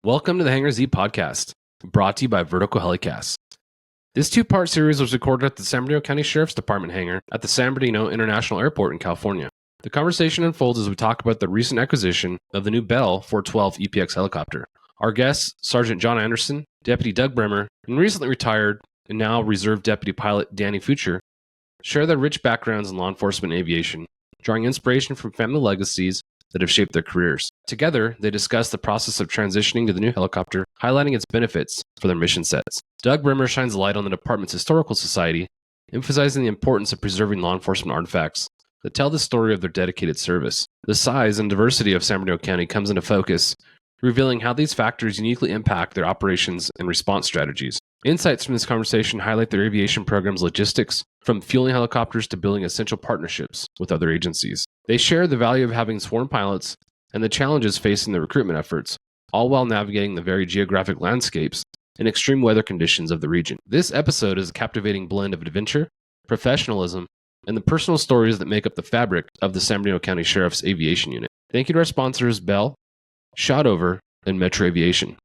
Welcome to the Hangar Z podcast, brought to you by Vertical HeliCASTS. This two-part series was recorded at the San Bernardino County Sheriff's Department hangar at the San Bernardino International Airport in California. The conversation unfolds as we talk about the recent acquisition of the new Bell 412 EPX helicopter. Our guests, Sgt Jon Anderson, Deputy Doug Brimmer, and recently retired and now reserve Deputy Pilot Danny Futscher, share their rich backgrounds in law enforcement and aviation, drawing inspiration from family legacies that have shaped their careers. Together, they discuss the process of transitioning to the new helicopter, highlighting its benefits for their mission sets. Doug Brimmer shines a light on the department's historical society, emphasizing the importance of preserving law enforcement artifacts that tell the story of their dedicated service. The size and diversity of San Bernardino County comes into focus, revealing how these factors uniquely impact their operations and response strategies. Insights from this conversation highlight their aviation program's logistics, from fueling helicopters to building essential partnerships with other agencies. They share the value of having sworn pilots and the challenges facing the recruitment efforts, all while navigating the varied geographic landscapes and extreme weather conditions of the region. This episode is a captivating blend of adventure, professionalism, and the personal stories that make up the fabric of the San Bernardino County Sheriff's Aviation Unit. Thank you to our sponsors, Bell, Shotover, and Metro Aviation.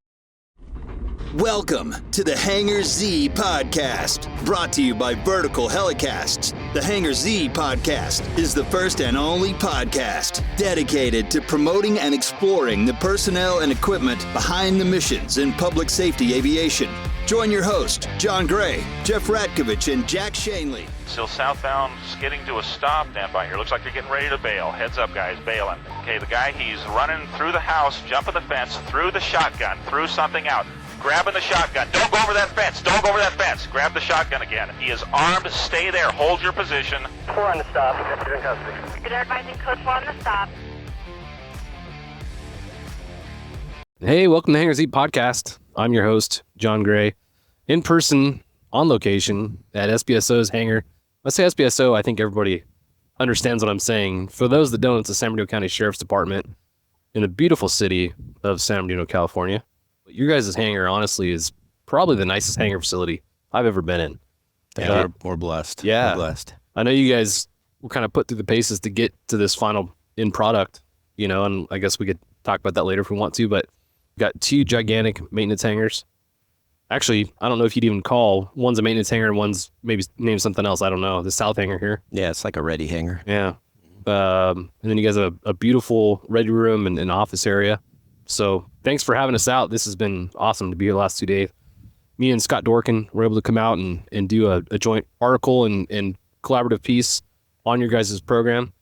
Welcome to the Hangar Z podcast, brought to you by Vertical HeliCASTS. The Hangar Z podcast is the first and only podcast dedicated to promoting and exploring the personnel and equipment behind the missions in public safety aviation. Join your host, John Gray, Jeff Ratkovich, and Jack Shanley. Still southbound, skidding to a stop. Stand by here. Looks like you're getting ready to bail. Heads up, guys, bailing. Okay, the guy, he's running through the house, jumping the fence, through the shotgun, through something out. Grabbing the shotgun. Don't go over that fence. Don't go over that fence. Grab the shotgun again. He is armed. Stay there. Hold your position. 4 on the stop. You're in custody. Good advising code 4 on the stop. Hey, welcome to the Hangar Z podcast. I'm your host, John Gray, in person, on location, at SBSO's hangar. When I say SBSO, I think everybody understands what I'm saying. For those that don't, it's the San Bernardino County Sheriff's Department in the beautiful city of San Bernardino, California. Your guys' hangar, honestly, is probably the nicest hangar facility I've ever been in. Yeah, we're blessed. Yeah. We're blessed. I know you guys were kind of put through the paces to get to this final end product, and I guess we could talk about that later if we want to, but we've got 2 gigantic maintenance hangars. Actually, I don't know if you'd even call one's a maintenance hangar and one's maybe named something else. I don't know. The south hangar here. Yeah, it's like a ready hangar. Yeah. And then you guys have a beautiful ready room and an office area. So thanks for having us out. This has been awesome to be here the last 2 days. Me and Scott Dorkin were able to come out and do a joint article and collaborative piece on your guys' program.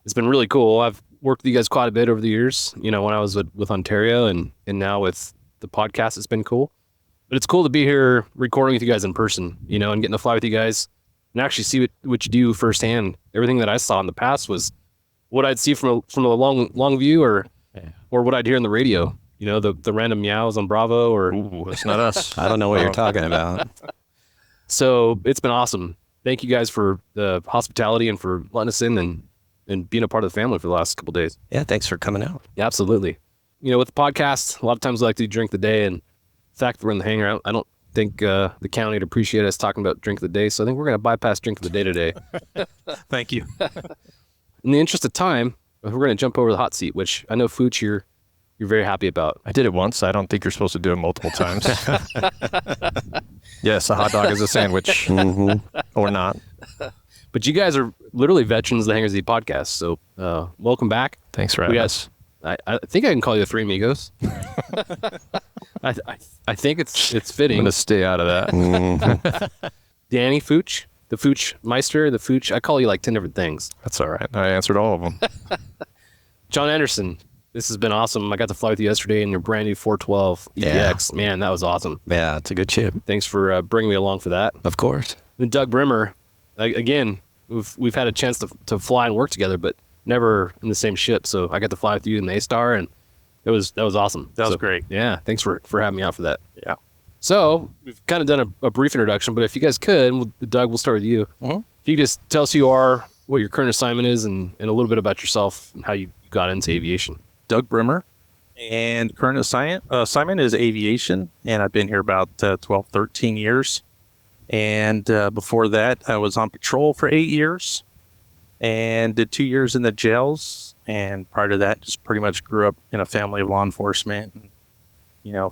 It's been really cool. I've worked with you guys quite a bit over the years, when I was with Ontario and now with the podcast. It's been cool. But it's cool to be here recording with you guys in person, and getting to fly with you guys and actually see what you do firsthand. Everything that I saw in the past was what I'd see from a long view or what I'd hear on the radio, the random meows on Bravo or... Ooh, that's not us. I don't know what you're talking about. So it's been awesome. Thank you guys for the hospitality and for letting us in and being a part of the family for the last couple of days. Yeah, thanks for coming out. Yeah, absolutely. With the podcast, a lot of times we like to drink the day, and the fact that we're in the hangar, I don't think the county would appreciate us talking about drink of the day, so I think we're going to bypass drink of the day today. Thank you. In the interest of time, we're going to jump over the hot seat, which I know, Fuch, you're very happy about. I did it once. I don't think you're supposed to do it multiple times. Yes, a hot dog is a sandwich. Or not. But you guys are literally veterans of the Hangar Z podcast, so welcome back. Thanks for having us. I think I can call you the Three Amigos. I think it's fitting. I'm going to stay out of that. Danny Fuch, the Fuch Meister, the Fuch. I call you like 10 different things. That's all right. I answered all of them. John Anderson, this has been awesome. I got to fly with you yesterday in your brand new 412 EPX. Yeah. Man, that was awesome. Yeah, it's a good ship. Thanks for bringing me along for that. Of course. And Doug Brimmer, again, we've had a chance to fly and work together, but never in the same ship. So I got to fly with you in the A-Star, and that was awesome. That was great. Yeah, thanks for having me out for that. Yeah. So we've kind of done a brief introduction, but if you guys could, Doug, we'll start with you. Mm-hmm. If you could just tell us who you are, what your current assignment is, and a little bit about yourself and how you got into aviation. Doug Brimmer, and current assignment is aviation, and I've been here about 12, 13 years. And before that, I was on patrol for 8 years and did 2 years in the jails. And prior to that, just pretty much grew up in a family of law enforcement.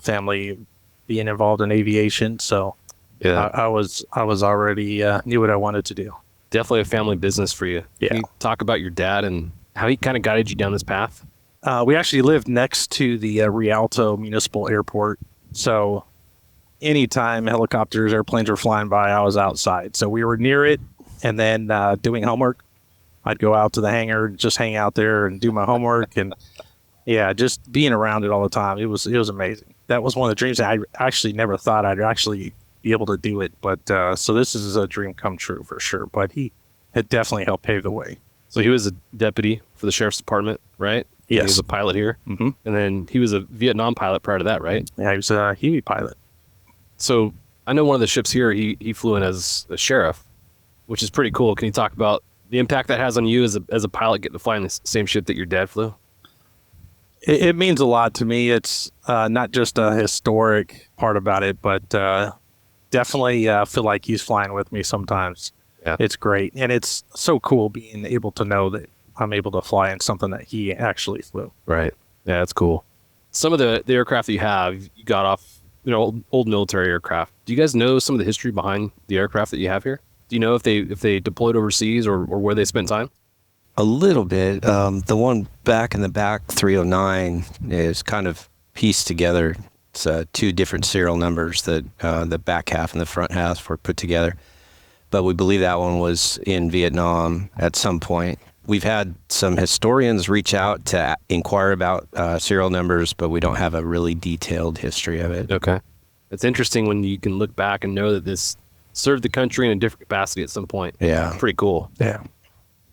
family being involved in aviation. So Yeah. I was already knew what I wanted to do. Definitely a family business for you. Yeah. Can you talk about your dad and how he kind of guided you down this path? We actually lived next to the Rialto Municipal Airport. So anytime helicopters, airplanes were flying by, I was outside. So we were near it. And then doing homework, I'd go out to the hangar and just hang out there and do my homework. And yeah, just being around it all the time. It was amazing. That was one of the dreams that I actually never thought I'd actually be able to do it. But so this is a dream come true for sure. But he had definitely helped pave the way. So he was a deputy for the sheriff's department, right? He Yes. was a pilot here. Mm-hmm. And then he was a Vietnam pilot prior to that, right? Yeah, he was a Huey pilot. So I know one of the ships here, he flew in as a sheriff, which is pretty cool. Can you talk about the impact that has on you as a pilot getting to fly in the same ship that your dad flew? It means a lot to me. It's not just a historic part about it, but definitely feel like he's flying with me sometimes. Yeah. It's great. And it's so cool being able to know that I'm able to fly in something that he actually flew. Right. Yeah, that's cool. Some of the aircraft that you have, you got off, old military aircraft. Do you guys know some of the history behind the aircraft that you have here? Do you know if they deployed overseas or where they spent time? A little bit. The one back in the back, 309, is kind of pieced together. It's two different serial numbers that the back half and the front half were put together. But we believe that one was in Vietnam at some point. We've had some historians reach out to inquire about serial numbers, but we don't have a really detailed history of it. Okay. It's interesting when you can look back and know that this served the country in a different capacity at some point. Yeah. Pretty cool. Yeah.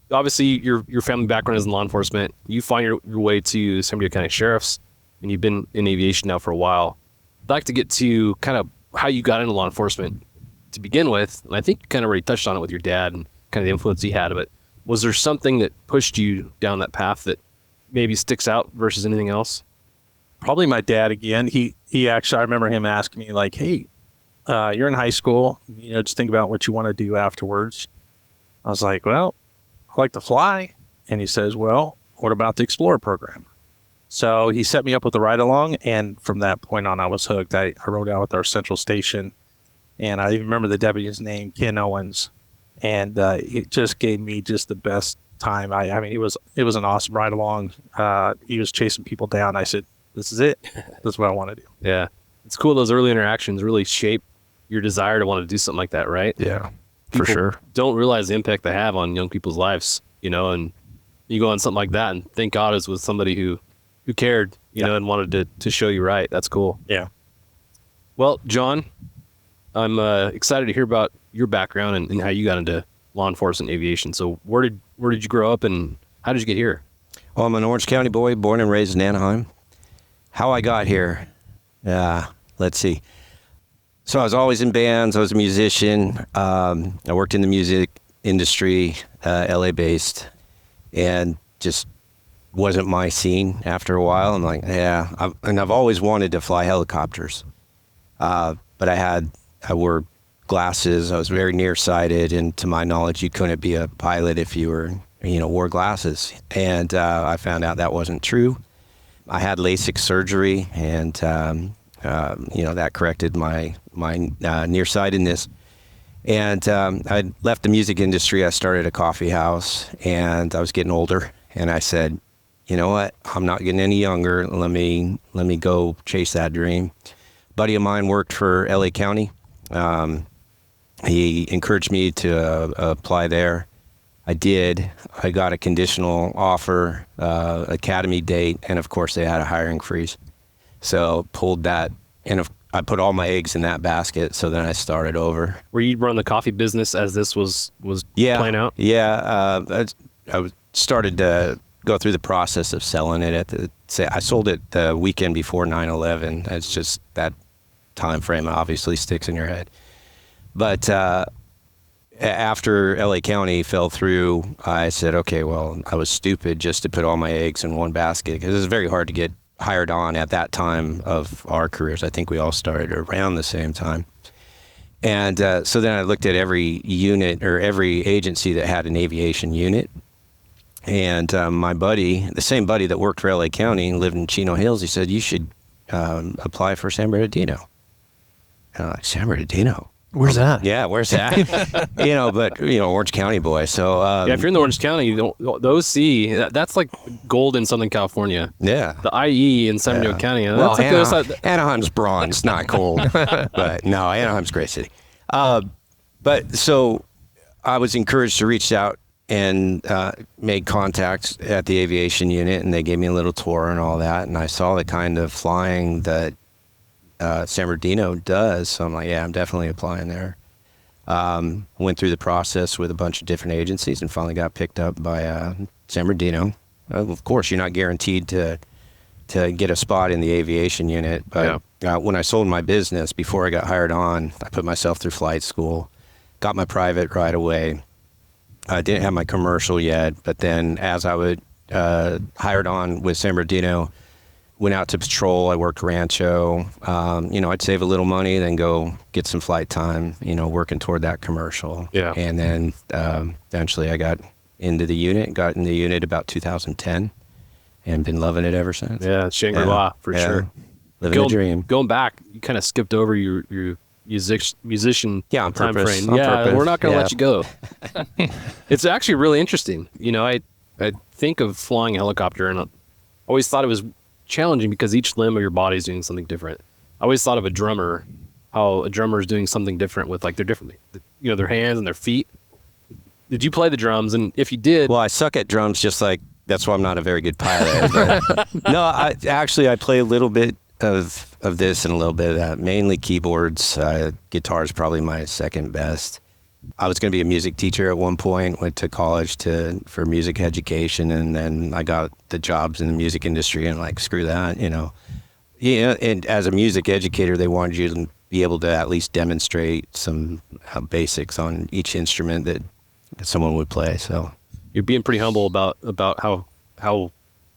Obviously, your family background is in law enforcement. You find your way to San Bernardino County Sheriff's, and you've been in aviation now for a while. I'd like to get to kind of how you got into law enforcement to begin with. And I think you kind of already touched on it with your dad and kind of the influence he had. But was there something that pushed you down that path that maybe sticks out versus anything else? Probably my dad again. He actually, I remember him asking me like, hey, you're in high school, just think about what you want to do afterwards. I was like, well, I like to fly. And he says, well, what about the Explorer program? So he set me up with the ride along. And from that point on, I was hooked. I rode out with our central station. And I even remember the deputy's name, Ken Owens. And it just gave me just the best time. I mean, it was an awesome ride along. He was chasing people down. I said, this is it. This is what I want to do. Yeah. It's cool. Those early interactions really shape your desire to want to do something like that, right? Yeah, People for sure. don't realize the impact they have on young people's lives, and you go on something like that and thank God it's with somebody who cared, and wanted to show you right. That's cool. Yeah. Well, John, I'm excited to hear about your background and how you got into law enforcement and aviation. So where did you grow up and how did you get here? Well, I'm an Orange County boy, born and raised in Anaheim. How I got here, let's see. So I was always in bands. I was a musician. I worked in the music industry, LA based, and just wasn't my scene after a while. I'm like, I've always wanted to fly helicopters. But I wore glasses. I was very nearsighted. And to my knowledge, you couldn't be a pilot if you wore glasses. And I found out that wasn't true. I had LASIK surgery and, that corrected my nearsightedness. And I left the music industry. I started a coffee house and I was getting older. And I said, you know what? I'm not getting any younger. Let me go chase that dream. A buddy of mine worked for LA County. He encouraged me to apply there. I did. I got a conditional offer, academy date, and of course they had a hiring freeze. So pulled that, and I put all my eggs in that basket. So then I started over. Were you run the coffee business as this was playing out? Yeah. I started to go through the process of selling it I sold it the weekend before 9/11. It's just that time frame obviously sticks in your head. But after LA County fell through, I said, okay, well, I was stupid just to put all my eggs in one basket because it was very hard to get hired on at that time of our careers. I think we all started around the same time. And so then I looked at every unit or every agency that had an aviation unit. And my buddy, the same buddy that worked for LA County and lived in Chino Hills, he said, you should apply for San Bernardino. And I'm like, San Bernardino? Where's that? Yeah, where's that? But Orange County boy. So Yeah, if you're in the Orange County, the OC, that's like gold in Southern California. yeah. The IE in San Bernardino County. Well, That's like the other side. Anaheim's bronze, not gold. But no, Anaheim's a great city. But so I was encouraged to reach out and made contacts at the aviation unit, and they gave me a little tour and all that. And I saw the kind of flying that San Bernardino does. So I'm like, yeah, I'm definitely applying there. Went through the process with a bunch of different agencies and finally got picked up by San Bernardino. Of course, you're not guaranteed to get a spot in the aviation unit. But when I sold my business, before I got hired on, I put myself through flight school, got my private right away. I didn't have my commercial yet, but then as I would hired on with San Bernardino, went out to patrol. I worked Rancho. I'd save a little money, then go get some flight time, working toward that commercial. Yeah. And then eventually I got into the unit about 2010 and been loving it ever since. Yeah, Shangri-La for sure. Living the dream. Going back, you kind of skipped over your musician on time purpose, frame. on Yeah, purpose. we're not going to Yeah. let you go. It's actually really interesting. I think of flying a helicopter, and I always thought it was challenging because each limb of your body is doing something different. I always thought of a drummer, how a drummer is doing something different with their hands and their feet. Did you play the drums? And if you did, Well, I suck at drums, just like that's why I'm not a very good pilot. But no, I play a little bit of this and a little bit of that. Mainly keyboards. Guitar is probably my second best. I was going to be a music teacher at one point. Went to college for music education, and then I got the jobs in the music industry, and like screw that, Yeah, and as a music educator, they wanted you to be able to at least demonstrate some basics on each instrument that someone would play. So you're being pretty humble about how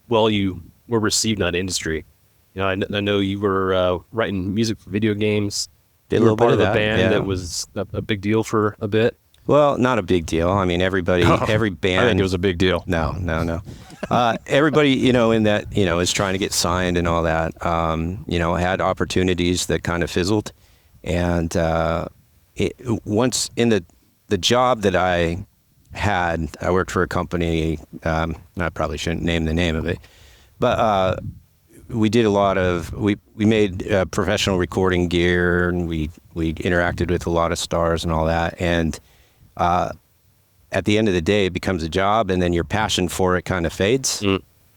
well you were received in that industry. I know you were writing music for video games. Did a You were little part bit of of a that, band yeah. that was a big deal for a bit. Well, not a big deal. I mean, every band. I think it was a big deal. No. Everybody, in that, is trying to get signed and all that. Had opportunities that kind of fizzled. And once in the job that I had, I worked for a company, I probably shouldn't name the name of it, but we did a lot of, we made professional recording gear, and we interacted with a lot of stars and all that. And at the end of the day, it becomes a job, and then your passion for it kind of fades.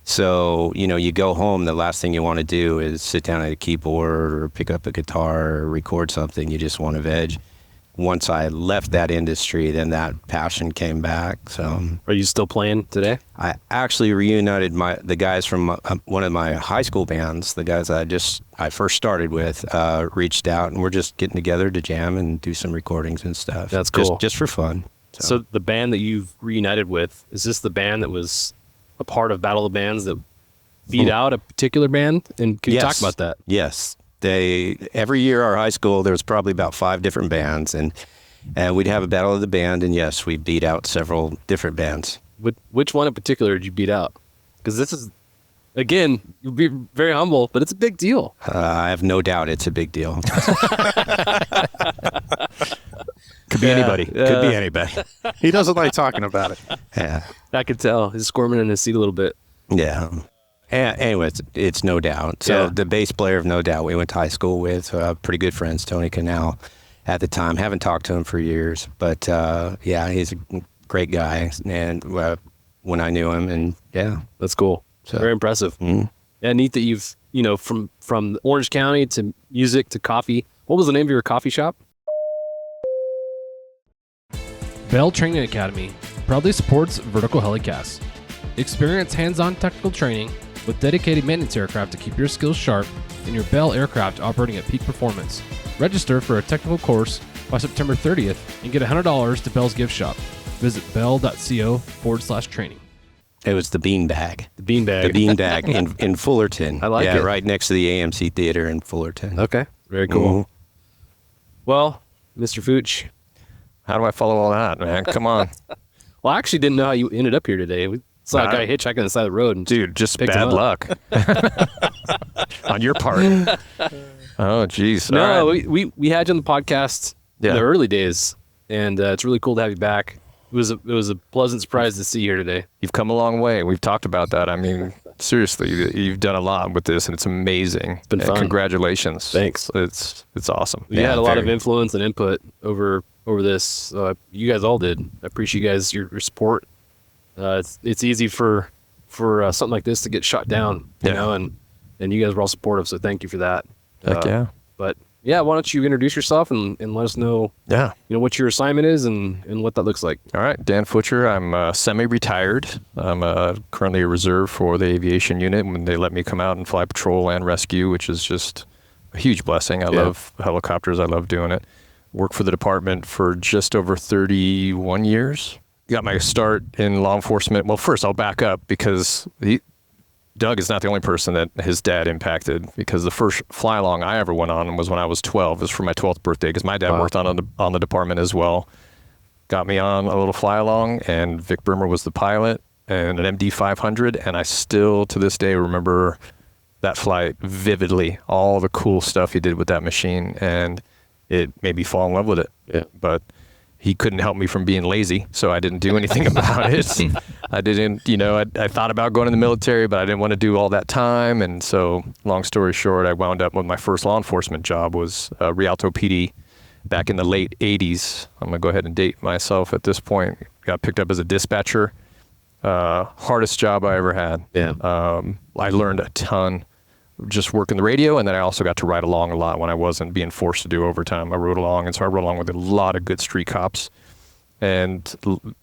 So, you go home, the last thing you want to do is sit down at a keyboard or pick up a guitar or record something. You just want to veg. Once I left that industry, then that passion came back. So, Are you still playing today? I actually reunited the guys from one of my high school bands. The guys I first started with reached out, and we're just getting together to jam and do some recordings and stuff. That's cool. Just for fun. So the band that you've reunited with, is this the band that was a part of Battle of the Bands that beat out a particular band? And can you talk about that? Yes. Every year our high school, there was probably about 5 different bands, and we'd have a battle of the band, and yes, we beat out several different bands. Which one in particular did you beat out? Because this is, again, you'll be very humble, but it's a big deal. I have no doubt it's a big deal. Could be anybody. Could be anybody. He doesn't like talking about it. Yeah. I could tell. He's squirming in his seat a little bit. Yeah. Anyway, it's No Doubt. So the bass player of No Doubt we went to high school with, pretty good friends, Tony Canal, at the time. Haven't talked to him for years, but he's a great guy. And when I knew him, and That's cool. So- Very impressive. Yeah, neat that you've, from Orange County to music to coffee. What was the name of your coffee shop? Bell Training Academy proudly supports Vertical HeliCASTS. Experience hands-on technical training with dedicated maintenance aircraft to keep your skills sharp and your Bell aircraft operating at peak performance. Register for a technical course by September 30th and get $100 to Bell's gift shop. Visit bell.co/training. it was the Beanbag. The Beanbag. The Beanbag in Fullerton. I like it. Right next to the AMC Theater in Fullerton. Okay, very cool. Mhm. Well, Mr. Futscher, How do I follow all that, man? Come on. well, I actually didn't know how you ended up here today. Saw a guy hitchhiking on the side of the road. And Dude, just picked him bad up. luck on your part. Oh, geez. No, All right. we had you on the podcast in Yeah. the early days, and it's really cool to have you back. It was a pleasant surprise to see you here today. You've come a long way. We've talked about that. I mean, seriously, you've done a lot with this, and it's amazing. It's been fun. Congratulations. Thanks. It's awesome. You had a lot of influence and input over this. You guys all did. I appreciate you guys your support. It's easy for something like this to get shot down, you know, and you guys were all supportive. So thank you for that. Heck yeah. But yeah, why don't you introduce yourself and let us know, Yeah. what your assignment is and what that looks like. All right, Dan Futscher. I'm semi-retired. I'm currently a reserve for the aviation unit when they let me come out and fly patrol and rescue, which is just a huge blessing. I love helicopters. I love doing it. Worked for the department for just over 31 years. Got my start in law enforcement. Well, first I'll back up because Doug is not the only person that his dad impacted, because the first fly along I ever went on was when I was 12. It was for my 12th birthday because my dad worked on the department as well. Got me on a little fly along, and Vic Brimmer was the pilot, and an MD 500, and I still to this day remember that flight vividly. All the cool stuff he did with that machine, and it made me fall in love with it. Yeah. But he couldn't help me from being lazy, so I didn't do anything about it. I didn't, I thought about going in the military, but I didn't want to do all that time. And so, long story short, I wound up with my first law enforcement job was Rialto PD back in the late 80s. I'm going to go ahead and date myself at this point. Got picked up as a dispatcher. Hardest job I ever had. Yeah. I learned a ton just working the radio, and then I also got to ride along a lot when I wasn't being forced to do overtime. I rode along, and so I rode along with a lot of good street cops, and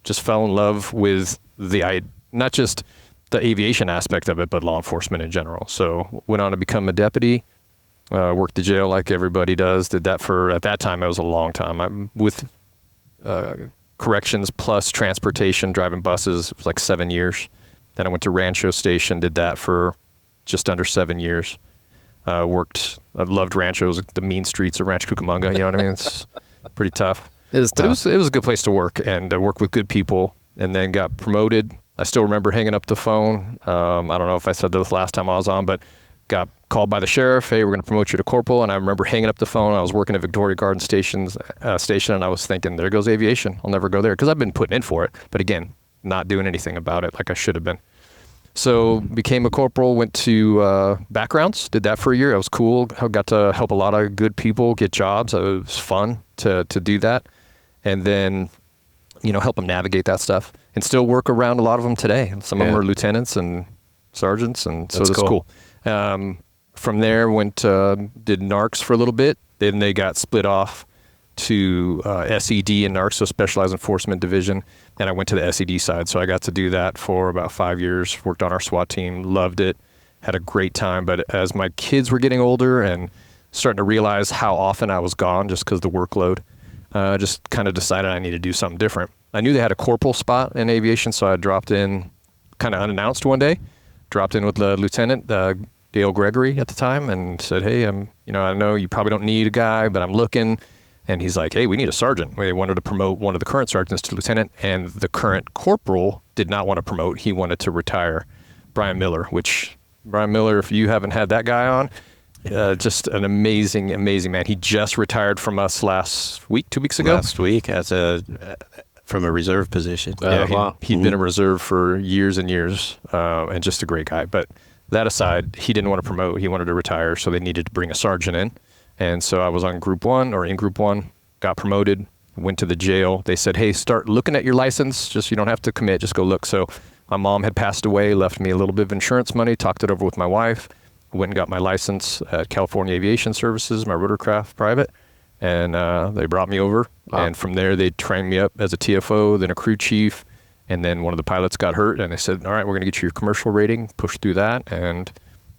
just fell in love with not just the aviation aspect of it, but law enforcement in general. So went on to become a deputy, worked the jail like everybody does. Did that for, at that time, it was a long time. I'm with corrections plus transportation, driving buses. It was like 7 years. Then I went to Rancho Station, did that for just under 7 years. I loved Ranchos, the mean streets of Rancho Cucamonga. You know what I mean? It's pretty tough. It is But tough. it was a good place to work, and work with good people, and then got promoted. I still remember hanging up the phone. I don't know if I said this last time I was on, but got called by the sheriff. Hey, we're going to promote you to corporal. And I remember hanging up the phone. I was working at Victoria Garden station, and I was thinking, there goes aviation. I'll never go there, because I've been putting in for it. But again, not doing anything about it like I should have been. So became a corporal, went to backgrounds, did that for a year. It was cool. I got to help a lot of good people get jobs. It was fun to do that. And then, help them navigate that stuff, and still work around a lot of them today. Some of them are lieutenants and sergeants, and so that's cool. From there, did NARCS for a little bit. Then they got split off to SED and NARCS, so Specialized Enforcement Division, and I went to the SED side. So I got to do that for about 5 years, worked on our SWAT team, loved it, had a great time. But as my kids were getting older and starting to realize how often I was gone just because of the workload, I just kind of decided I need to do something different. I knew they had a corporal spot in aviation, so I dropped in kind of unannounced one day, dropped in with the lieutenant, Dale Gregory at the time, and said, hey, I know you probably don't need a guy, but I'm looking. And he's like, hey, we need a sergeant. They wanted to promote one of the current sergeants to lieutenant, and the current corporal did not want to promote. He wanted to retire. Brian Miller, if you haven't had that guy on, just an amazing, amazing man. He just retired from us 2 weeks ago. Last week from a reserve position. Wow. He'd been a reserve for years and years, and just a great guy. But that aside, he didn't want to promote. He wanted to retire, so they needed to bring a sergeant in. And so I was in Group 1, got promoted, went to the jail. They said, hey, start looking at your license. You don't have to commit, just go look. So my mom had passed away, left me a little bit of insurance money, talked it over with my wife, went and got my license at California Aviation Services, my rotorcraft private, and they brought me over. Wow. And from there, they trained me up as a TFO, then a crew chief, and then one of the pilots got hurt, and they said, all right, we're going to get you your commercial rating, push through that, and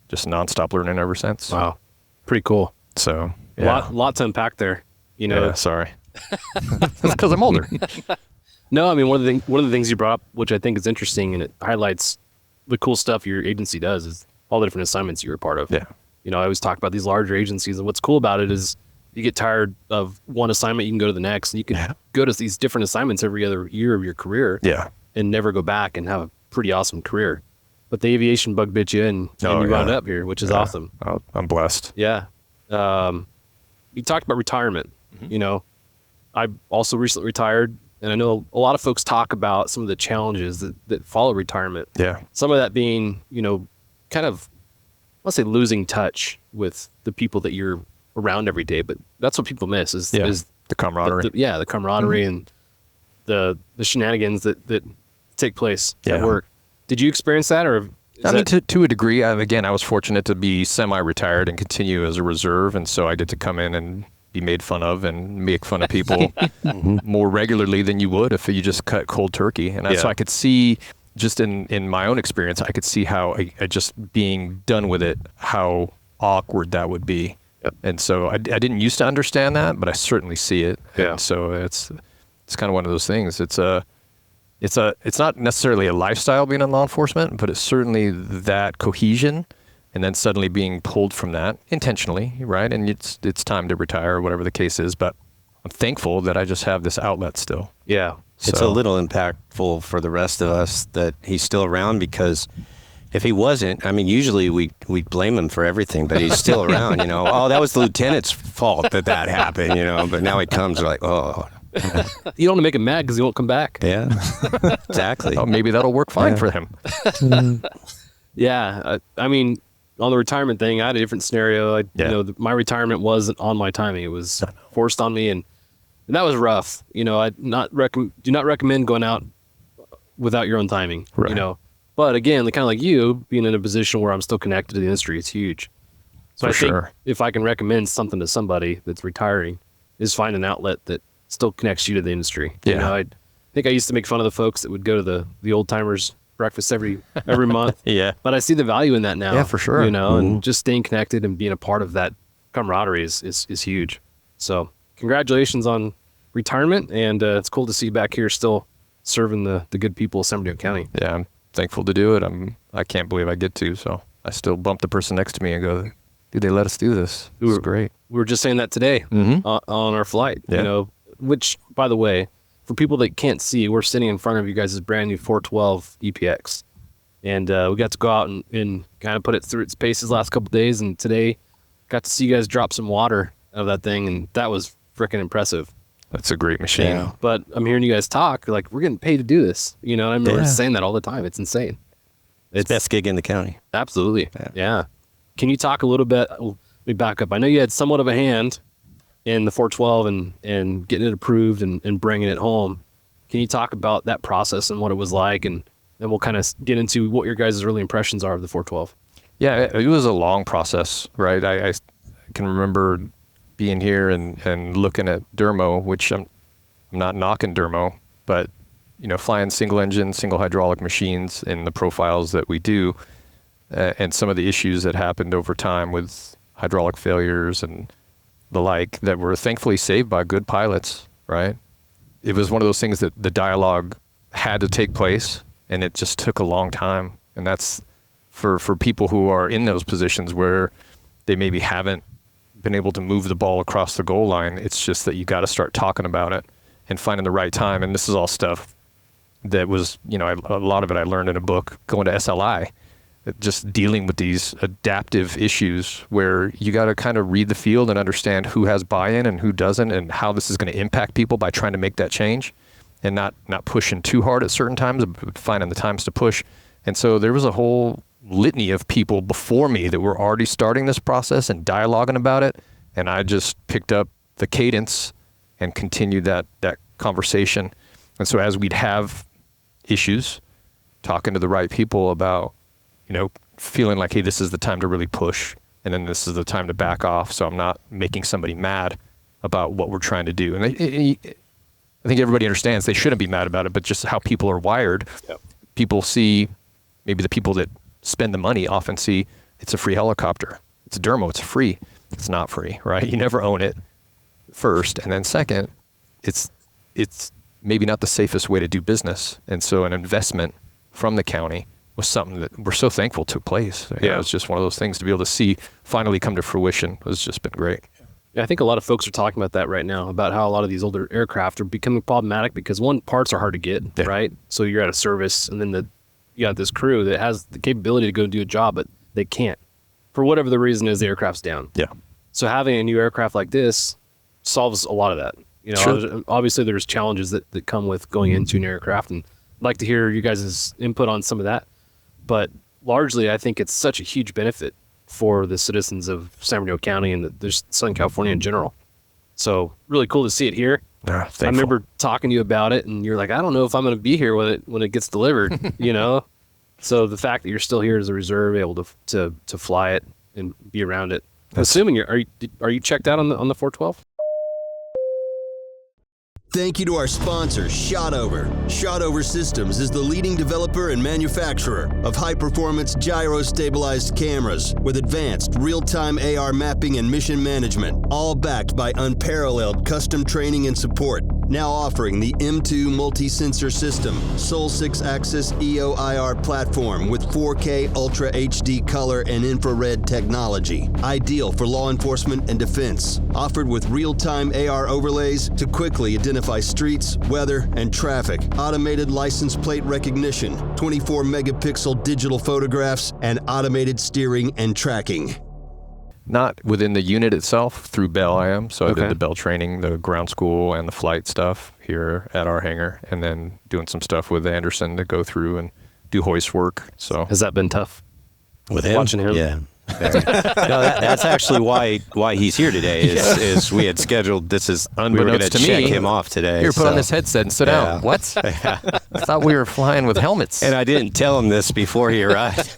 just nonstop learning ever since. Wow. Pretty cool. So, yeah. Lot to unpack there. Yeah, sorry. That's because I'm older. No, I mean, one of the things you brought up, which I think is interesting, and it highlights the cool stuff your agency does, is all the different assignments you were part of. Yeah. I always talk about these larger agencies, and what's cool about it is you get tired of one assignment, you can go to the next, and you can go to these different assignments every other year of your career. Yeah. And never go back and have pretty awesome career. But the aviation bug bit you, and you wound up here, which is awesome. I'm blessed. Yeah. You talked about retirement. You know, I also recently retired, and I know a lot of folks talk about some of the challenges that follow retirement. Yeah. Some of that being, you know, kind of, let's say, losing touch with the people that you're around every day. But that's what people miss is the camaraderie. The camaraderie and the shenanigans that take place at work. Did you experience that, or? To a degree. Again, I was fortunate to be semi-retired and continue as a reserve, and so I get to come in and be made fun of and make fun of people more regularly than you would if you just cut cold turkey. And so I could see, just in my own experience, I could see how I just being done with it, how awkward that would be. Yep. And so I didn't used to understand that, but I certainly see it. Yeah. And so it's kind of one of those things. It's not necessarily a lifestyle being in law enforcement, but it's certainly that cohesion, and then suddenly being pulled from that intentionally, right? And it's time to retire or whatever the case is. But I'm thankful that I just have this outlet still. Yeah. It's a little impactful for the rest of us that he's still around, because if he wasn't, I mean, usually we blame him for everything, but he's still around, you know. Oh, that was the lieutenant's fault that happened, you know. But now he comes, we're like, oh. You don't want to make him mad because he won't come back. Yeah, exactly. Oh, maybe that'll work fine for him. Yeah. I mean, on the retirement thing, I had a different scenario. You know, my retirement wasn't on my timing. It was forced on me, and that was rough. You know, do not recommend going out without your own timing, right. You know. But again, kind of like you, being in a position where I'm still connected to the industry, it's huge. So I think if I can recommend something to somebody that's retiring, is find an outlet that still connects you to the industry. Yeah. You know, I think I used to make fun of the folks that would go to the old timers breakfast every month. Yeah. But I see the value in that now. Yeah, for sure. You know, and just staying connected and being a part of that camaraderie is huge. So congratulations on retirement, and it's cool to see you back here still serving the good people of San Bernardino County. Yeah, I'm thankful to do it. I can't believe I get to, so I still bump the person next to me and go, dude, they let us do this. It was great. We were just saying that today on our flight, you know, which, by the way, for people that can't see, we're sitting in front of you guys' brand new 412 EPX. And we got to go out and kind of put it through its paces last couple of days. And today got to see you guys drop some water out of that thing. And that was freaking impressive. That's a great machine. Yeah. But I'm hearing you guys talk like we're getting paid to do this. You know, and I remember saying that all the time. It's insane. It's best gig in the county. Absolutely. Yeah. Can you talk a little bit? Let me back up. I know you had somewhat of a hand in the 412 and getting it approved and bringing it home. Can you talk about that process and what it was like? And then we'll kind of get into what your guys' early impressions are of the 412. Yeah, it was a long process, right? I can remember being here and looking at Dermo, which I'm not knocking Dermo, but you know, flying single engine, single hydraulic machines in the profiles that we do, and some of the issues that happened over time with hydraulic failures and the like that were thankfully saved by good pilots, right? It was one of those things that the dialogue had to take place, and it just took a long time. And that's for people who are in those positions where they maybe haven't been able to move the ball across the goal line. It's just that you got to start talking about it and finding the right time. And this is all stuff that was, you know, a lot of it I learned in a book going to SLI, just dealing with these adaptive issues where you got to kind of read the field and understand who has buy-in and who doesn't, and how this is going to impact people by trying to make that change, and not pushing too hard at certain times, but finding the times to push. And so there was a whole litany of people before me that were already starting this process and dialoguing about it, and I just picked up the cadence and continued that conversation. And so as we'd have issues, talking to the right people about, you know, feeling like, hey, this is the time to really push, and then this is the time to back off, so I'm not making somebody mad about what we're trying to do. And I think everybody understands they shouldn't be mad about it, but just how people are wired. Yep. People see, maybe the people that spend the money often see it's a free helicopter. It's a Dermo, it's free. It's not free, right? You never own it, first. And then second, it's maybe not the safest way to do business. And so an investment from the county was something that we're so thankful took place. Yeah. It was just one of those things to be able to see finally come to fruition has just been great. Yeah, I think a lot of folks are talking about that right now, about how a lot of these older aircraft are becoming problematic because, one, parts are hard to get, right? So you're out of service, and then you got this crew that has the capability to go do a job, but they can't. For whatever the reason is, the aircraft's down. Yeah. So having a new aircraft like this solves a lot of that. You know, Sure. Obviously there's challenges that come with going into an aircraft, and I'd like to hear you guys' input on some of that. But largely, I think it's such a huge benefit for the citizens of San Bernardino County and just Southern California in general. So really cool to see it here. I remember talking to you about it, and you're like, I don't know if I'm going to be here when it gets delivered, you know? So the fact that you're still here as a reserve, able to fly it and be around it. I'm assuming are you checked out on the 412? Thank you to our sponsor, Shotover. Shotover Systems is the leading developer and manufacturer of high-performance gyro-stabilized cameras with advanced real-time AR mapping and mission management, all backed by unparalleled custom training and support. Now offering the M2 multi-sensor system, sole 6-axis EO/IR platform with 4K Ultra HD color and infrared technology. Ideal for law enforcement and defense. Offered with real-time AR overlays to quickly identify streets, weather, and traffic. Automated license plate recognition, 24 megapixel digital photographs, and automated steering and tracking. Not within the unit itself, through Bell I am. So I Okay. did the Bell training, the ground school, and the flight stuff here at our hangar, and then doing some stuff with Anderson to go through and do hoist work. So Has that been tough? With him? Watching him? Yeah. No, that's actually why he's here today. Is we had scheduled this is we were going to Unbeknownst to check me, him off today. here, put on so- this headset and sit Yeah. down. What? I thought we were flying with helmets. And I didn't tell him this before he arrived.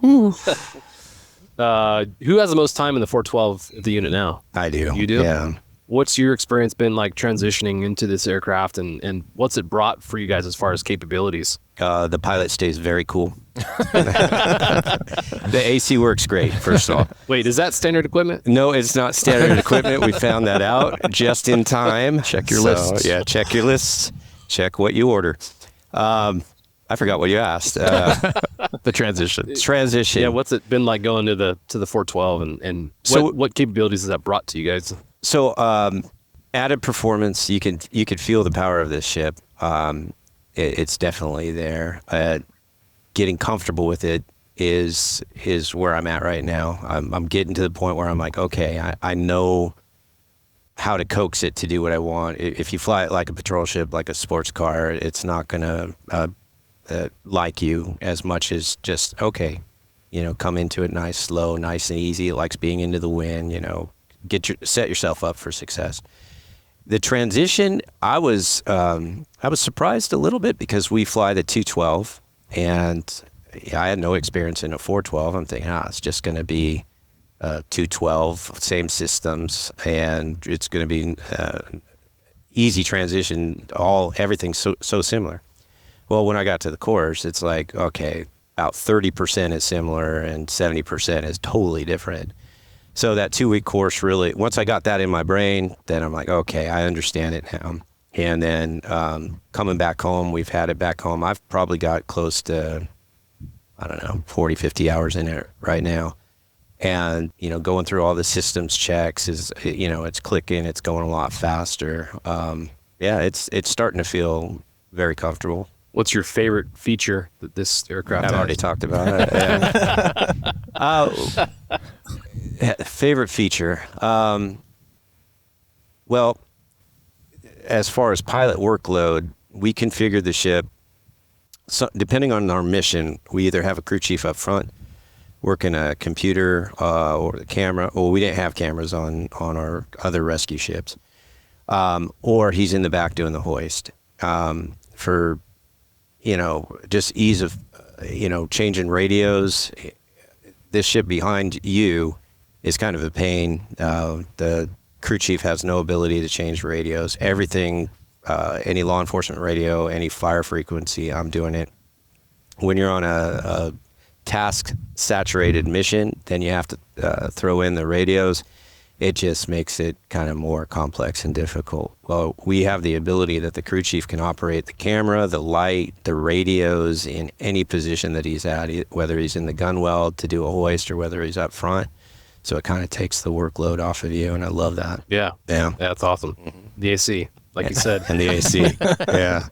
Who has the most time in the 412 at the unit now? I do. You do? Yeah. What's your experience been like transitioning into this aircraft, and what's it brought for you guys as far as capabilities? The pilot stays very cool. The AC works great, first of all. Wait, is that standard equipment? No, it's not standard equipment. We found that out just in time. Check your lists. Yeah, check your lists. Check what you order. I forgot what you asked. The transition. Transition. Yeah, what's it been like going to the 412, and So- what capabilities has that brought to you guys? So added performance, you can feel the power of this ship. It's definitely there. Getting comfortable with it is where I'm at right now. I'm getting to the point where I'm like, okay, I know how to coax it to do what I want. If you fly it like a patrol ship, like a sports car, it's not gonna like you as much as just okay, come into it nice, slow, nice and easy. It likes being into the wind. Set yourself up for success. The transition, I was surprised a little bit because we fly the 212, and I had no experience in a 412. I'm thinking, it's just going to be 212, same systems, and it's going to be easy transition. Everything's so similar. Well, when I got to the course, it's like, okay, about 30% is similar and 70% is totally different. So that 2-week course really, once I got that in my brain, then I'm like, okay, I understand it now. And then coming back home, we've had it back home. I've probably got close to, 40, 50 hours in it right now. And, going through all the systems checks is, it's clicking, it's going a lot faster. It's starting to feel very comfortable. What's your favorite feature that this aircraft I've has? already talked about it. Favorite feature. Well, as far as pilot workload, we configure the ship. So, depending on our mission, we either have a crew chief up front working a computer or the camera. Well, we didn't have cameras on our other rescue ships. Or he's in the back doing the hoist. For just ease of, changing radios. This ship behind you is kind of a pain. The crew chief has no ability to change radios. Everything, any law enforcement radio, any fire frequency, I'm doing it. When you're on a task-saturated mission, then you have to throw in the radios. It just makes it kind of more complex and difficult. Well, we have the ability that the crew chief can operate the camera, the light, the radios in any position that he's at, whether he's in the gunwale to do a hoist or whether he's up front. So it kind of takes the workload off of you, and I love that. Yeah. Yeah. That's awesome. The AC, like you said. And the AC. Yeah.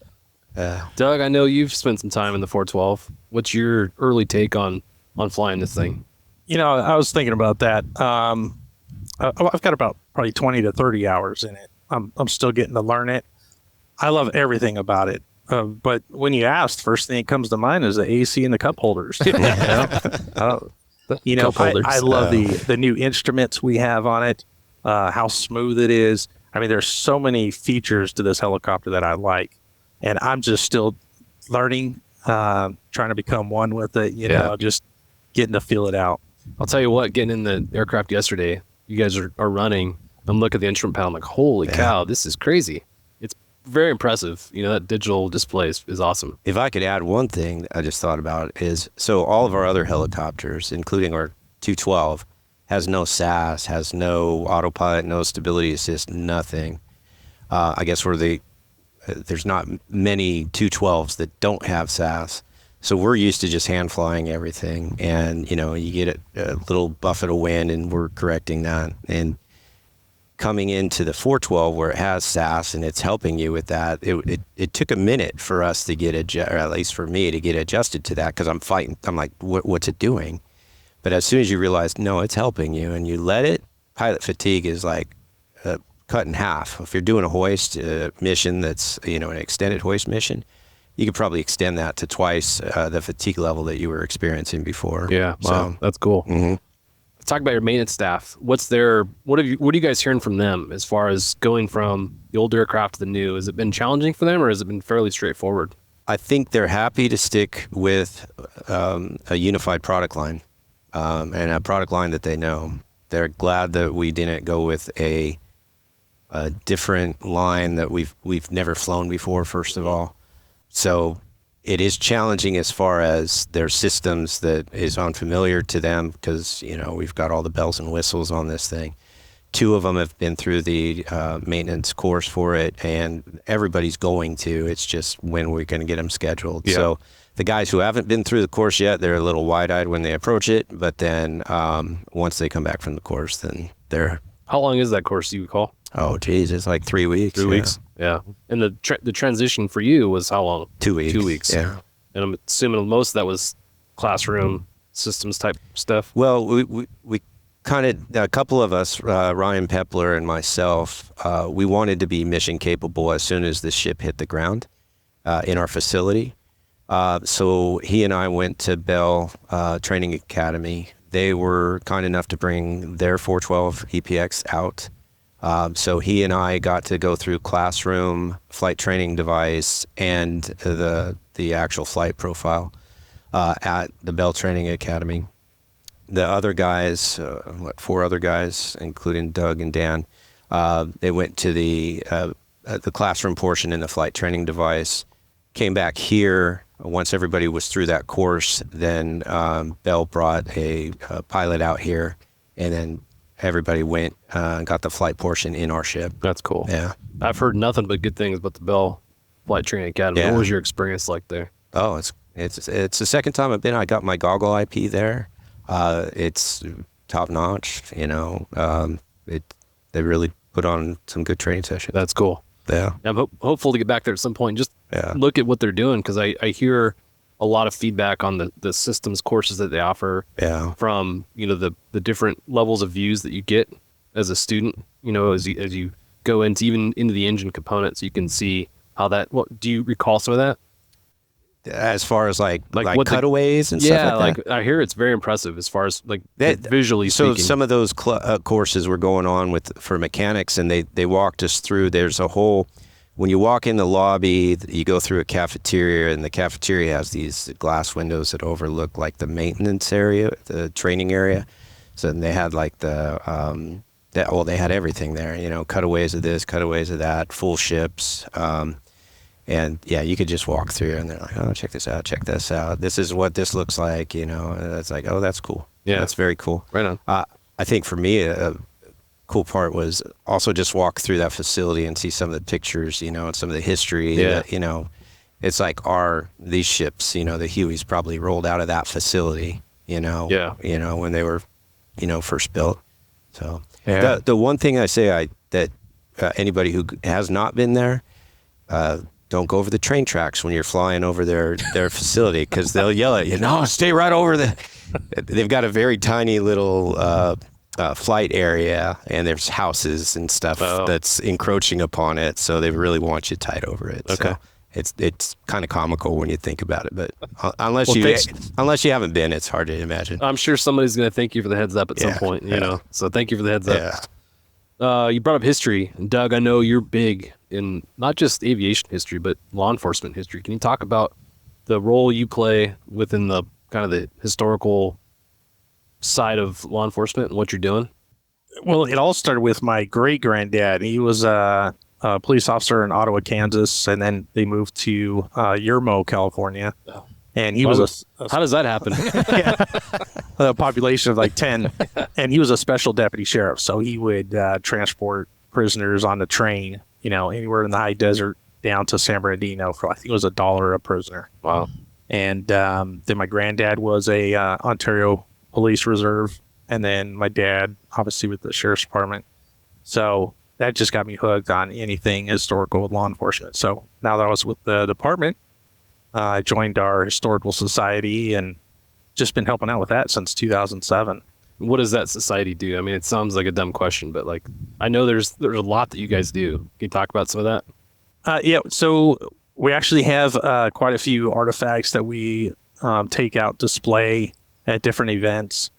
Doug, I know you've spent some time in the 412. What's your early take on flying this thing? I was thinking about that. I've got about probably 20 to 30 hours in it. I'm still getting to learn it. I love everything about it. But when you ask, the first thing that comes to mind is the AC and the cup holders. Cup holders. I love the new instruments we have on it, how smooth it is. I mean, there's so many features to this helicopter that I like, and I'm just still learning, trying to become one with it, just getting to feel it out. I'll tell you what, getting in the aircraft yesterday, you guys are running, and look at the instrument panel, I'm like, holy cow, this is crazy. It's very impressive. That digital display is awesome. If I could add one thing that I just thought about is, so all of our other helicopters, including our 212, has no SAS, has no autopilot, no stability assist, nothing. I guess there's not many 212s that don't have SAS. So we're used to just hand flying everything, and you get a little buffet of wind, and we're correcting that. And coming into the 412 where it has SAS and it's helping you with that, it took a minute for us to get or at least for me to get adjusted to that, because I'm fighting. I'm like, what's it doing? But as soon as you realize, no, it's helping you, and you let it, pilot fatigue is like cut in half. If you're doing a hoist mission that's an extended hoist mission, you could probably extend that to twice the fatigue level that you were experiencing before. Yeah, wow, so, that's cool. Mm-hmm. Let's talk about your maintenance staff. What are you guys hearing from them as far as going from the old aircraft to the new? Has it been challenging for them, or has it been fairly straightforward? I think they're happy to stick with a unified product line and a product line that they know. They're glad that we didn't go with a different line that we've never flown before, first of all. So it is challenging as far as their systems that is unfamiliar to them, because, we've got all the bells and whistles on this thing. 2 of them have been through the maintenance course for it, and everybody's going to. It's just when we're going to get them scheduled. Yeah. So the guys who haven't been through the course yet, they're a little wide-eyed when they approach it, but then once they come back from the course, then they're... How long is that course, do you recall? Oh, geez, it's like 3 weeks. 3 weeks? Yeah. And the transition for you was how long? 2 weeks. 2 weeks. Yeah. And I'm assuming most of that was classroom systems type stuff? Well, we kind of, a couple of us, Ryan Pepler and myself, we wanted to be mission capable as soon as the ship hit the ground in our facility. So he and I went to Bell Training Academy. They were kind enough to bring their 412 EPX out. So he and I got to go through classroom, flight training device, and the actual flight profile at the Bell Training Academy. The other guys, 4 other guys, including Doug and Dan, they went to the classroom portion in the flight training device, came back here. Once everybody was through that course, then Bell brought a pilot out here, and then everybody went and got the flight portion in our ship. That's cool. Yeah. I've heard nothing but good things about the Bell Flight Training Academy. Yeah. What was your experience like there? Oh, it's the second time I've been. I got my goggle IP there. It's top notch. They really put on some good training sessions. That's cool. Yeah. I'm hopeful to get back there at some point. Just look at what they're doing, because I hear a lot of feedback on the systems courses that they offer. Yeah. From the different levels of views that you get as a student. As you go into the engine components, you can see how that. What do you recall some of that? As far as like what cutaways and stuff like that? I hear it's very impressive as far as visually speaking. So some of those courses were going on for mechanics, and they walked us through. There's a whole, when you walk in the lobby, you go through a cafeteria, and the cafeteria has these glass windows that overlook like the maintenance area, the training area. So they had like they had everything there, cutaways of this, cutaways of that, full ships. And yeah, you could just walk through, and they're like, oh, check this out. This is what this looks like, and it's like, oh, that's cool. Yeah. That's very cool. Right on. I think for me, a cool part was also just walk through that facility and see some of the pictures, and some of the history. Yeah. It's like these ships, the Hueys probably rolled out of that facility, Yeah. When they were, first built. So the one thing I say that anybody who has not been there, don't go over the train tracks when you're flying over their facility, because they'll yell at you. No, stay right over the. They've got a very tiny little flight area, and there's houses and stuff that's encroaching upon it, so they really want you tight over it. Okay. So it's kind of comical when you think about it, but unless you haven't been, it's hard to imagine. I'm sure somebody's going to thank you for the heads up at some point, you know. So thank you for the heads up. You brought up history, and Doug, I know you're big in not just aviation history, but law enforcement history. Can you talk about the role you play within the kind of the historical side of law enforcement and what you're doing? Well, it all started with my great granddad. He was a police officer in Ottawa, Kansas, and then they moved to Yermo, California. Oh. And he was how does that happen? a population of like 10, and he was a special deputy sheriff. So he would transport prisoners on the train, you know, anywhere in the high desert down to San Bernardino for, I think it was $1 a prisoner. Wow. And then my granddad was a Ontario Police Reserve, and then my dad, obviously, with the Sheriff's Department. So that just got me hooked on anything historical with law enforcement. So now that I was with the department, I joined our historical society and just been helping out with that since 2007. What does that society do? I mean, it sounds like a dumb question, but like, I know there's a lot that you guys do. Can you talk about some of that? Yeah. So we actually have quite a few artifacts that we take out, display at different events.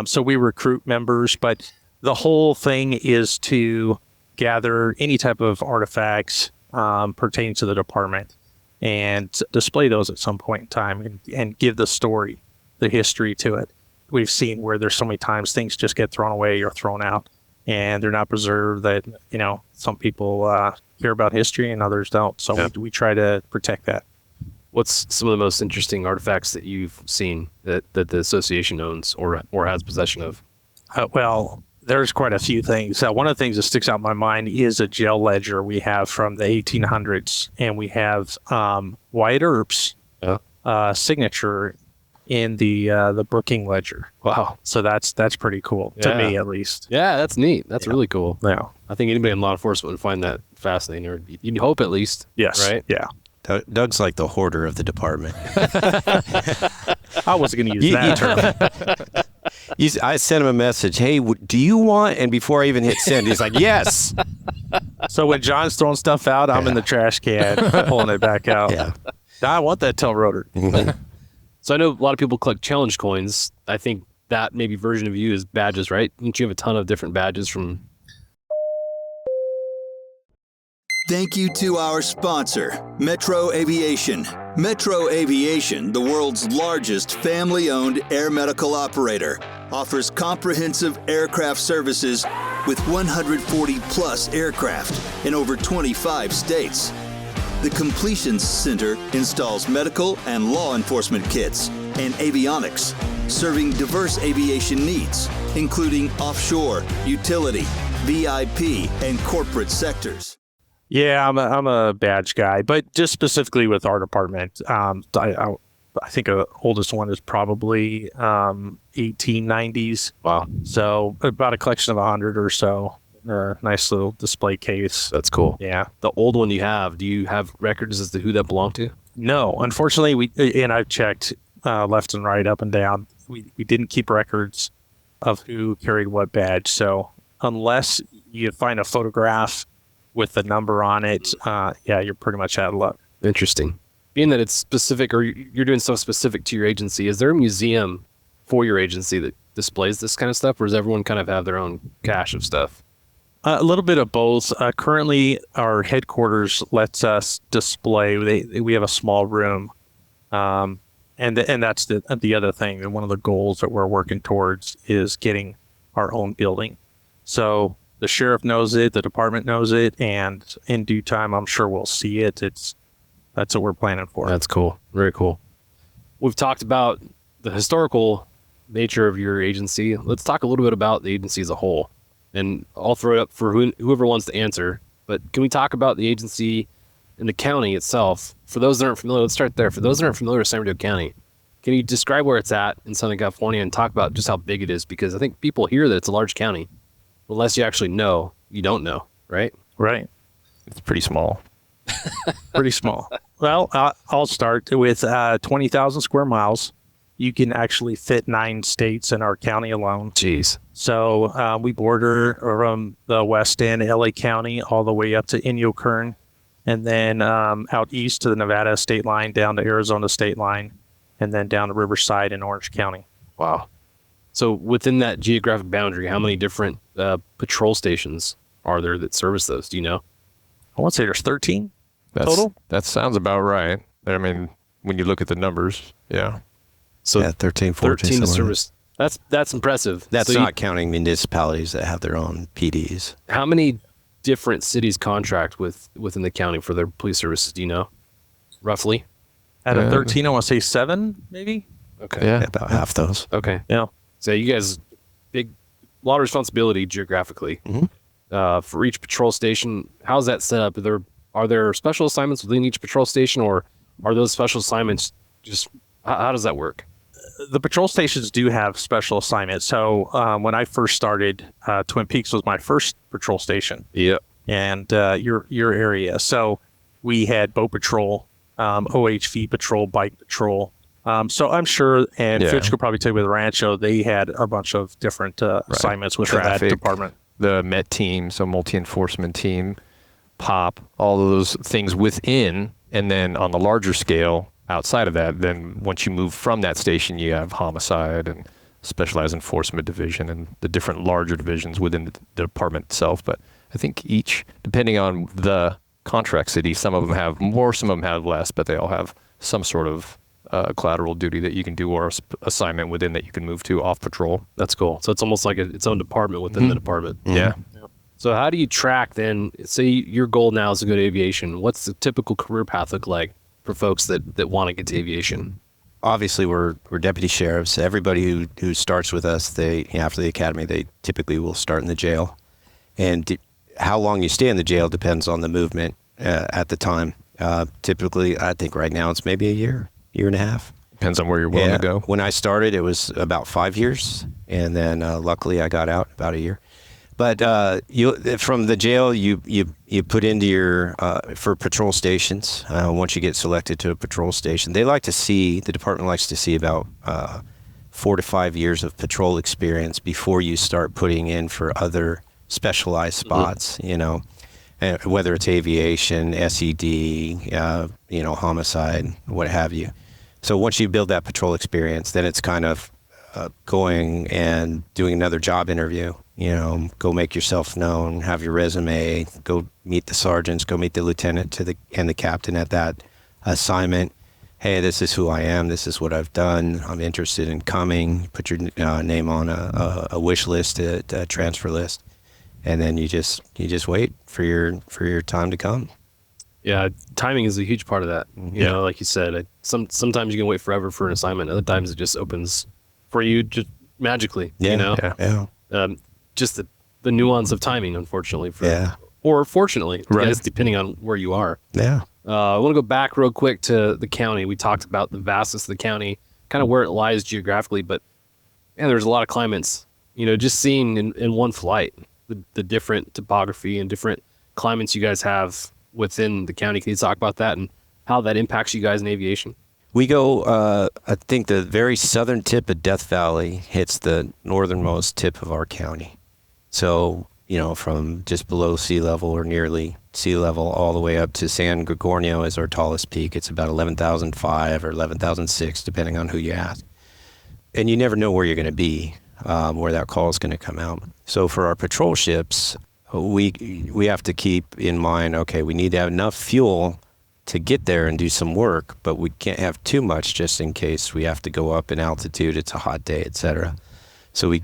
So we recruit members, but the whole thing is to gather any type of artifacts pertaining to the department and display those at some point in time and give the story, the history to it. We've seen where there's so many times things just get thrown away or thrown out and they're not preserved, that, you know, some people hear about history and others don't. So we try to protect that. What's some of the most interesting artifacts that you've seen that the association owns or has possession of? Well, there's quite a few things. One of the things that sticks out in my mind is a jail ledger we have from the 1800s, and we have Wyatt Earp's signature in the booking ledger. Wow. So that's pretty cool, to me at least. Yeah, that's neat. That's really cool. Yeah. I think anybody in law enforcement would find that fascinating, or you'd hope at least. Yes. Right? Yeah. Doug's like the hoarder of the department. I wasn't going to use that term. I sent him a message. Hey, do you want? And before I even hit send, he's like, yes. So when John's throwing stuff out, I'm in the trash can pulling it back out. Yeah. I want that tail rotor. So I know a lot of people collect challenge coins. I think that maybe version of you is badges, right? Don't you have a ton of different badges from? Thank you to our sponsor, Metro Aviation. Metro Aviation, the world's largest family-owned air medical operator, offers comprehensive aircraft services with 140-plus aircraft in over 25 states. The Completions Center installs medical and law enforcement kits and avionics, serving diverse aviation needs, including offshore, utility, VIP, and corporate sectors. Yeah, I'm a badge guy, but just specifically with our department, I think the oldest one is probably 1890s. Wow. So about a collection of 100 or so. Nice little display case. That's cool. Yeah. The old one you have, do you have records as to who that belonged to? No, unfortunately, and I've checked left and right, up and down. We didn't keep records of who carried what badge. So unless you find a photograph with the number on it, you're pretty much out of luck. Interesting. Being that it's specific, or you're doing stuff specific to your agency, is there a museum for your agency that displays this kind of stuff, or does everyone kind of have their own cache of stuff? A little bit of both. Currently, our headquarters lets us display. We have a small room, and that's the other thing. And one of the goals that we're working towards is getting our own building. So the sheriff knows it, the department knows it, and in due time, I'm sure we'll see it. That's what we're planning for. That's cool. Very cool. We've talked about the historical nature of your agency. Let's talk a little bit about the agency as a whole. And I'll throw it up for whoever wants to answer. But can we talk about the agency and the county itself? For those that aren't familiar, let's start there. For those that aren't familiar with San Bernardino County, can you describe where it's at in Southern California and talk about just how big it is? Because I think people hear that it's a large county. Unless you actually know, you don't know, right? Right. It's pretty small. Pretty small. Well, I'll start with 20,000 square miles. You can actually fit 9 states in our county alone. Jeez. So we border from the west end, LA County, all the way up to Inyo-Kern, and then out east to the Nevada state line, down to Arizona state line, and then down to Riverside in Orange County. Wow. So within that geographic boundary, how many different patrol stations are there that service those? Do you know? I want to say there's 13 total. That sounds about right. I mean, when you look at the numbers, yeah. So Yeah, 13, 14. 13 to somewhere. service. That's impressive. That's So not counting municipalities that have their own PDs. how many different cities contract within the county for their police services? Do you know, roughly? Out of 13, I want to say 7, maybe. Okay. Yeah. About half those. Okay. Yeah. So you guys, a lot of responsibility geographically. For each patrol station. How's that set up? Are there special assignments within each patrol station, or are those special assignments just how does that work? The patrol stations do have special assignments. So when I first started, Twin Peaks was my first patrol station. Yep. And your area. So we had boat patrol, OHV patrol, bike patrol. So I'm sure, and Yeah. Fitch could probably tell you with Rancho, they had a bunch of different assignments within that Traffic. department. The MET team, so multi-enforcement team, POP, all of those things within, and then on the larger scale outside of that, then once you move from that station, you have homicide and specialized enforcement division and the different larger divisions within the department itself. But I think each, depending on the contract city, some of them have more, some of them have less, but they all have some sort of collateral duty that you can do or assignment within that you can move to off patrol. That's cool. So it's almost like its own department within the department. Yeah. So how do you track then? Say your goal now is to go to aviation. What's the typical career path look like for folks that want to get to aviation? Obviously, we're deputy sheriffs. Everybody who starts with us, after the academy, they typically will start in the jail. And how long you stay in the jail depends on the movement at the time. Typically, I think right now it's maybe a year and a half. Depends on where you're willing to go. When I started, it was about 5 years, and then luckily I got out about a year. But from the jail, you put into your for patrol stations. Once you get selected to a patrol station, the department likes to see about 4 to 5 years of patrol experience before you start putting in for other specialized spots. You know, whether it's aviation, SED, homicide, what have you. So once you build that patrol experience, then it's kind of going and doing another job interview. Go make yourself known, have your resume, go meet the sergeants, go meet the lieutenant and the captain at that assignment. Hey, this is who I am. This is what I've done. I'm interested in coming. Put your name on a wish list, a transfer list, and then you just wait for your time to come. Yeah, timing is a huge part of that. You know, like you said, sometimes you can wait forever for an assignment. Other times it just opens for you just magically. Yeah. Just the nuance of timing, unfortunately, or fortunately, Right. guys, depending on where you are. Yeah. I want to go back real quick to the county. We talked about the vastness of the county, kind of where it lies geographically, but man, there's a lot of climates. Just seeing in one flight the different topography and different climates you guys have within the county. Can you talk about that and how that impacts you guys in aviation? We go, I think the very southern tip of Death Valley hits the northernmost tip of our county. So, from just below sea level or nearly sea level all the way up to San Gorgonio is our tallest peak. It's about 11,005 or 11,006, depending on who you ask. And you never know where you're going to be, where that call is going to come out. So for our patrol ships, we have to keep in mind, okay, we need to have enough fuel to get there and do some work, but we can't have too much just in case we have to go up in altitude. It's a hot day, etc. So we,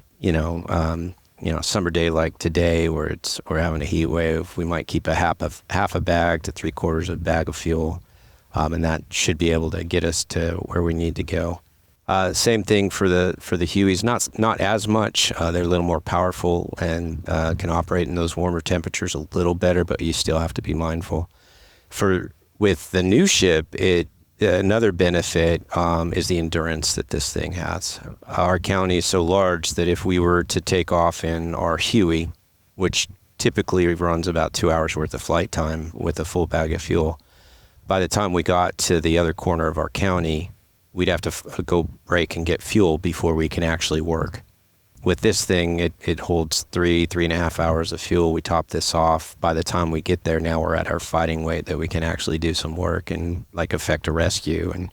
summer day like today, where we're having a heat wave, we might keep half a bag to 3/4 of a bag of fuel, and that should be able to get us to where we need to go. Same thing for the Hueys, not as much. They're a little more powerful and can operate in those warmer temperatures a little better, but you still have to be mindful. With the new ship, another benefit is the endurance that this thing has. Our county is so large that if we were to take off in our Huey, which typically runs about 2 hours worth of flight time with a full bag of fuel. By the time we got to the other corner of our county, we'd have to go break and get fuel before we can actually work. With this thing, it holds 3.5 hours of fuel. We top this off. By the time we get there, now we're at our fighting weight that we can actually do some work and like effect a rescue and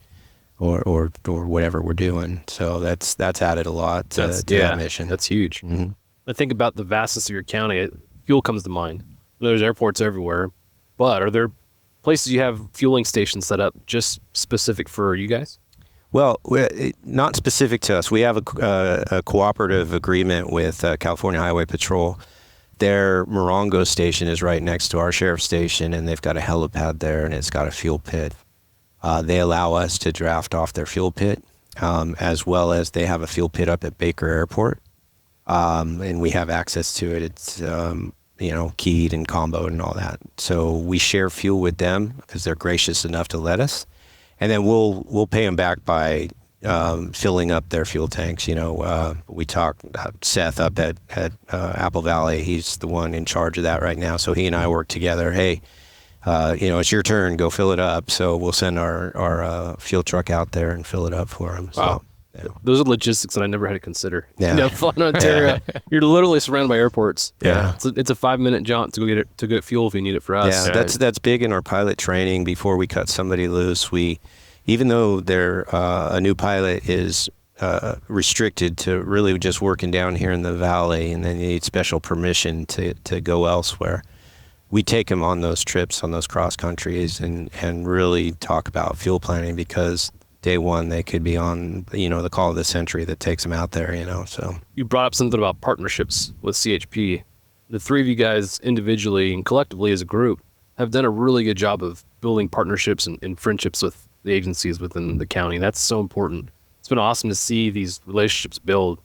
or whatever we're doing. So that's added a lot to that mission. That's huge. Mm-hmm. I think about the vastness of your county. Fuel comes to mind. There's airports everywhere, but are there places you have fueling stations set up just specific for you guys? Well, not specific to us. We have a cooperative agreement with California Highway Patrol. Their Morongo station is right next to our sheriff's station, and they've got a helipad there, and it's got a fuel pit. They allow us to draft off their fuel pit, as well as they have a fuel pit up at Baker Airport, and we have access to it. It's keyed and comboed and all that. So we share fuel with them because they're gracious enough to let us. And then we'll pay them back by filling up their fuel tanks. We talked Seth up at Apple Valley. He's the one in charge of that right now. So he and I work together. Hey, it's your turn. Go fill it up. So we'll send our fuel truck out there and fill it up for them. So, wow. Yeah. Those are logistics that I never had to consider. Yeah. Flying in Ontario, you're literally surrounded by airports. Yeah. It's a 5-minute jaunt to get fuel if you need it for us. Yeah, that's big in our pilot training. Before we cut somebody loose, even though they're a new pilot is restricted to really just working down here in the valley, and then you need special permission to go elsewhere. We take them on those trips, on those cross countries, and really talk about fuel planning, because day one they could be on the call of the century that takes them out there. So you brought up something about partnerships with CHP. The three of you guys individually and collectively as a group have done a really good job of building partnerships and friendships with the agencies within the county. That's so important. It's been awesome to see these relationships build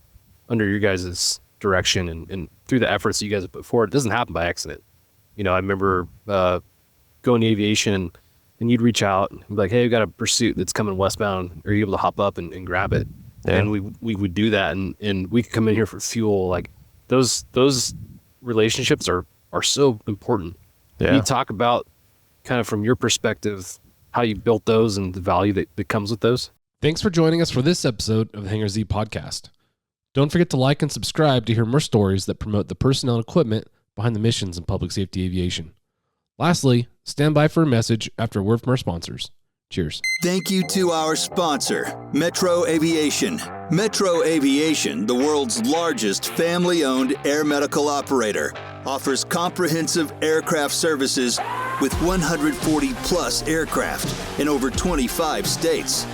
under your guys' direction and through the efforts that you guys have put forward. It doesn't happen by accident. I remember going to aviation, and you'd reach out and be like, hey, we've got a pursuit that's coming westbound. Are you able to hop up and grab it? Yeah. And we would do that, and we could come in here for fuel. Like those relationships are so important. Yeah. Can you talk about kind of from your perspective how you built those and the value that comes with those? Thanks for joining us for this episode of the Hangar Z podcast. Don't forget to like and subscribe to hear more stories that promote the personnel and equipment behind the missions in public safety aviation. Lastly, stand by for a message after a word from our sponsors. Cheers. Thank you to our sponsor, Metro Aviation. Metro Aviation, the world's largest family-owned air medical operator, offers comprehensive aircraft services with 140-plus aircraft in over 25 states.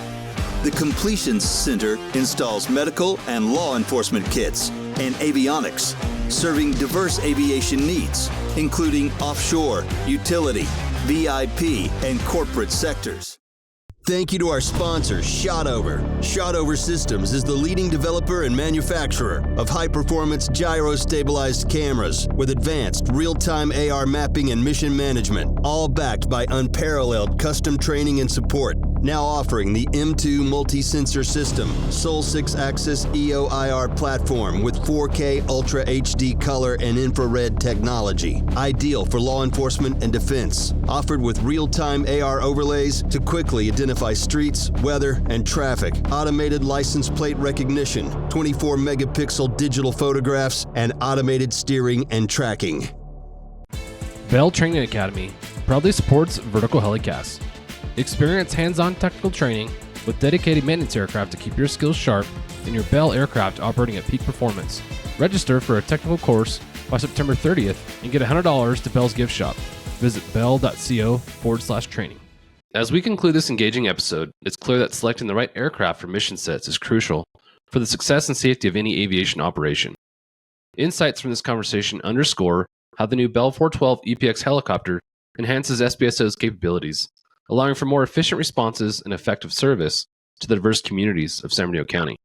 The Completions Center installs medical and law enforcement kits and avionics, serving diverse aviation needs, including offshore, utility, VIP, and corporate sectors. Thank you to our sponsor, Shotover. Shotover Systems is the leading developer and manufacturer of high-performance gyro-stabilized cameras with advanced real-time AR mapping and mission management, all backed by unparalleled custom training and support. Now offering the M2 multi-sensor system, Sol 6-axis EO/IR platform with 4K Ultra HD color and infrared technology. Ideal for law enforcement and defense. Offered with real-time AR overlays to quickly identify streets, weather, and traffic. Automated license plate recognition, 24 megapixel digital photographs, and automated steering and tracking. Bell Training Academy proudly supports Vertical HeliCASTS. Experience hands-on technical training with dedicated maintenance aircraft to keep your skills sharp and your Bell aircraft operating at peak performance. Register for a technical course by September 30th and get $100 to Bell's gift shop. Visit bell.co/training. As we conclude this engaging episode, it's clear that selecting the right aircraft for mission sets is crucial for the success and safety of any aviation operation. Insights from this conversation underscore how the new Bell 412 EPX helicopter enhances SBSO's capabilities, allowing for more efficient responses and effective service to the diverse communities of San Bernardino County.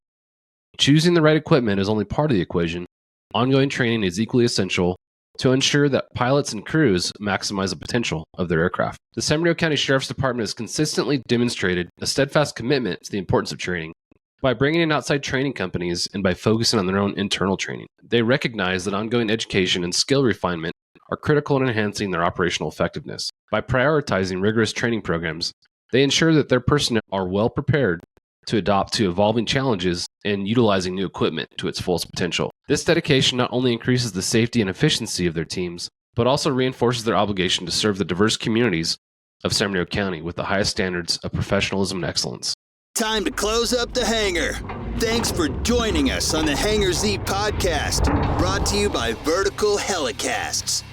Choosing the right equipment is only part of the equation. Ongoing training is equally essential to ensure that pilots and crews maximize the potential of their aircraft. The San Bernardino County Sheriff's Department has consistently demonstrated a steadfast commitment to the importance of training by bringing in outside training companies and by focusing on their own internal training. They recognize that ongoing education and skill refinement are critical in enhancing their operational effectiveness. By prioritizing rigorous training programs, they ensure that their personnel are well prepared to adapt to evolving challenges and utilizing new equipment to its fullest potential. This dedication not only increases the safety and efficiency of their teams, but also reinforces their obligation to serve the diverse communities of San Bernardino County with the highest standards of professionalism and excellence. Time to close up the hangar. Thanks for joining us on the Hangar Z podcast, brought to you by Vertical HeliCASTS.